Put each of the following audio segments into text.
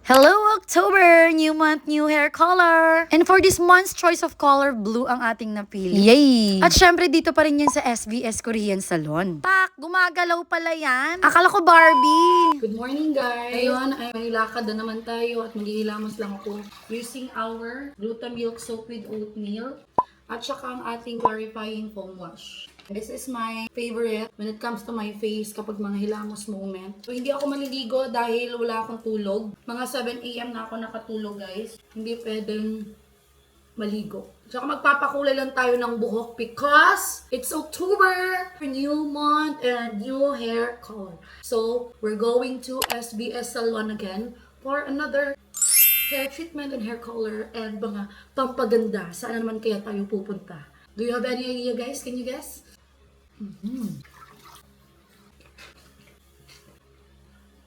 Hello, October! New month, new hair color! And for this month's choice of color, blue ang ating napili. Yay! At syempre, dito pa rin yan sa SVS Korean Salon. Pak! Gumagalaw pala yan! Akala ko Barbie! Good morning, guys! Ngayon ay may lakad na naman tayo at maghihilamos lang ako using our Glutamilk soap with oatmeal at saka ang ating clarifying foam wash. This is my favorite when it comes to my face kapag mga hilamos moment. So, hindi ako maliligo dahil wala akong tulog. Mga 7 AM na ako nakatulog, guys. Hindi pwedeng maligo. Tsaka magpapakulay lang tayo ng buhok because it's October, new month, and new hair color. So, we're going to SBS Salon again for another hair treatment and hair color and mga pampaganda. Saan naman kaya tayo pupunta? Do you have any idea, guys? Can you guess?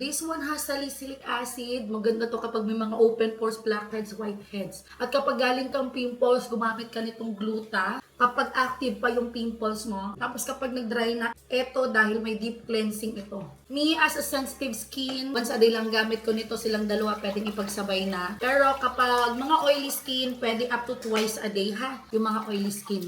This one has salicylic acid. Maganda to kapag may mga open pores, blackheads, whiteheads. At kapag galing kang pimples, gumamit ka nitong gluta. Kapag active pa yung pimples mo. Tapos kapag nag-dry na, eto dahil may deep cleansing ito. Me as a sensitive skin, once a day lang gamit ko nito, silang dalawa pwedeng ipagsabay na. Pero kapag mga oily skin, pwede up to twice a day ha, yung mga oily skin.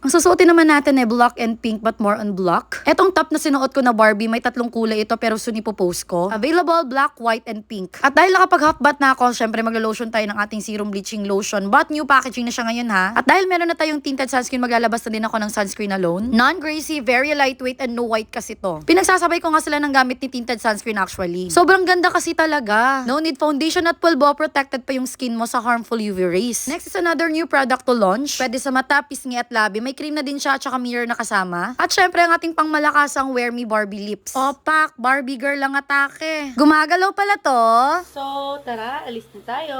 Ang susuotin naman natin ay black and pink but more on black. Etong top na sinuot ko na Barbie, may tatlong kulay ito pero soon ipopost ko. Available black, white, and pink. At dahil nakapag half bath na ako, syempre maglo-lotion tayo ng ating serum bleaching lotion. But new packaging na siya ngayon ha. At dahil meron na tayong tinted sunscreen, maglalabas na din ako ng sunscreen alone. Non-greasy, very lightweight, and no white kasi to. Pinagsasabay ko nga sila ng gamit ni tinted sunscreen actually. Sobrang ganda kasi talaga. No need foundation at pulbo, protected pa yung skin mo sa harmful UV rays. Next is another new product to launch. Pwede sa mata, pisngi at labi. May cream na din siya at saka mirror na kasama. At syempre ang ating pangmalakasang Wear Me Barbie Lips. Opak, Barbie girl lang atake. Gumagalaw pala to. So, tara, alis na tayo.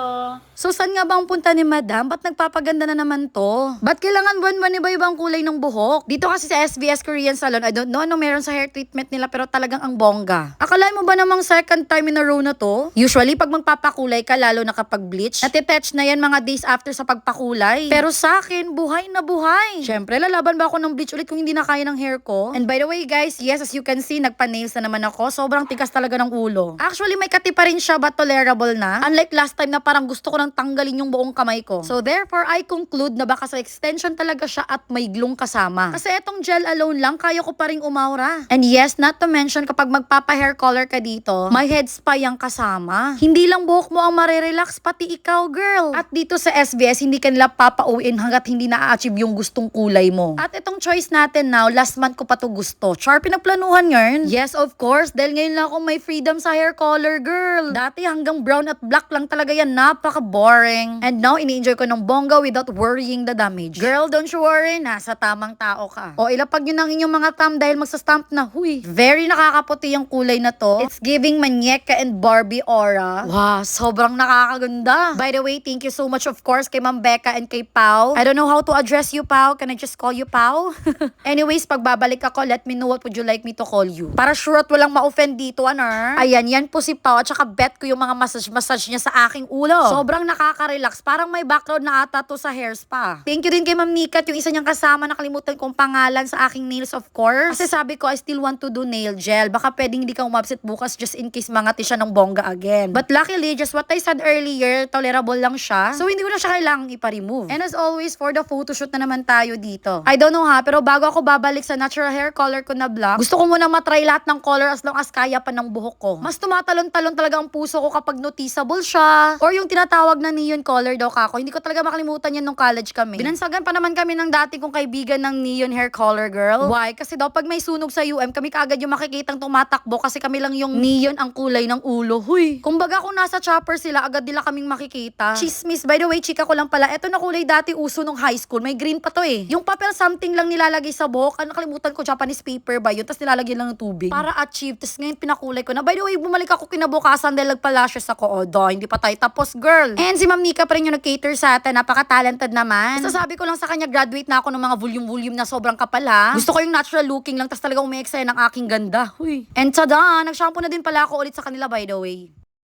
So saan nga ba ang punta ni Madam? Ba't nagpapaganda na naman to? Ba't kailangan buwan-buwan iba-ibang kulay ng buhok? Dito kasi sa SBS Korean Salon, I don't know ano meron sa hair treatment nila pero talagang ang bongga. Akalain mo ba namang second time in a row na to? Usually pag magpapakulay ka, lalo na kapag bleach, natitouch na yan mga days after sa pagpakulay. Pero sa akin, buhay na buhay. Syempre, lalaban ba ako ng bleach ulit kung hindi na kaya ng hair ko? And by the way guys, yes, as you can see, nagpa-nails na naman ako. Sobrang tigas talaga ng ulo. Actually, may kati pa rin siya but tolerable na. Unlike last time na parang gusto ko nang tanggalin yung buong kamay ko. So therefore, I conclude na baka sa extension talaga siya at may glue kasama. Kasi etong gel alone lang, kaya ko pa ring umaura. And yes, not to mention kapag magpapa-hair color ka dito, may head spa yung kasama. Hindi lang buhok mo ang marirelax, pati ikaw, girl. At dito sa SBS, hindi ka nila papauwiin hanggat hindi na-achieve yung gustong kulay mo. At itong choice natin now, last month ko pa to gusto. Char, pinagplanuhan yarn? Yes, of course. Dahil ngayon lang ako may freedom sa hair color, girl. Dati hanggang brown at black lang talaga yan. Napaka-boring. And now, ini-enjoy ko ng bongga without worrying the damage. Girl, don't you worry. Nasa tamang tao ka. O ilapag nyo ng inyong mga thumb dahil magsastamp na. Huy, very nakakaputi yung kulay na to. It's giving Manyeka and Barbie aura. Wow, sobrang nakakaganda. By the way, thank you so much of course kay Ma'am Becca and kay Pau. I don't know how to address you, Pau. Can I just call you Pau? Anyways, pagbabalik ako, let me know what would you like me to call you. Para sure at walang ma-offend dito, anar. Ayan, yan po si Pau. At saka bet ko yung mga massage niya sa aking ulo. Sobrang nakaka-relax. Parang may background na ata to sa hair spa. Thank you din kay Ma'am Nika at yung isa niyang kasama. Nakalimutan kong pangalan sa aking nails, of course. Kasi sabi ko, I still want to do nail gel. Baka pwedeng hindi ka umabsent bukas just in case mangati siya ng bongga again. But luckily, just what I said earlier, tolerable lang siya. So, hindi ko na siya kailangang ipa-remove. And as always, for the photoshoot na naman tayo dito. I don't know ha, pero bago ako babalik sa natural hair color ko na black, gusto ko muna matry lahat ng color as long as kaya pa ng buhok ko. Mas tumatalon-talon talaga ang puso ko kapag noticeable siya. Or yung tinatawag na neon color daw kako. Hindi ko talaga makalimutan yan nung college kami. Binansagan pa naman kami ng dati kong kaibigan ng neon hair color girl. Why? Kasi daw pag may sunog sa UM, kami kaagad yung makikitang tumatakbo kasi kami lang yung neon ang kulay ng ulo. Huy! Kumbaga kung nasa chopper sila, agad nila kaming makikita. Chismis. By the way, chika ko lang pala. Ito na kulay dati uso nung high school. May green pa to eh. Yung papel something lang nilalagay sa buhok. Ano, nakalimutan ko, Japanese paper ba yun? Tapos nilalagyan lang ng tubig. Para achieve. Tapos ngayon pinakulay ko na. By the way, bumalik ako kinabukasan dahil nagpa-lashes ako. O, hindi pa tayo tapos, girl. And si Ma'am Nika pa rin yung nag-cater sa atin. Napaka-talented naman. Basta sabi ko lang sa kanya, graduate na ako ng mga volume-volume na sobrang kapal ha. Gusto ko yung natural looking lang. Tapos talaga umiexay ng aking ganda. Huy. And tada, nag-shampoo na din pala ako ulit sa kanila by the way.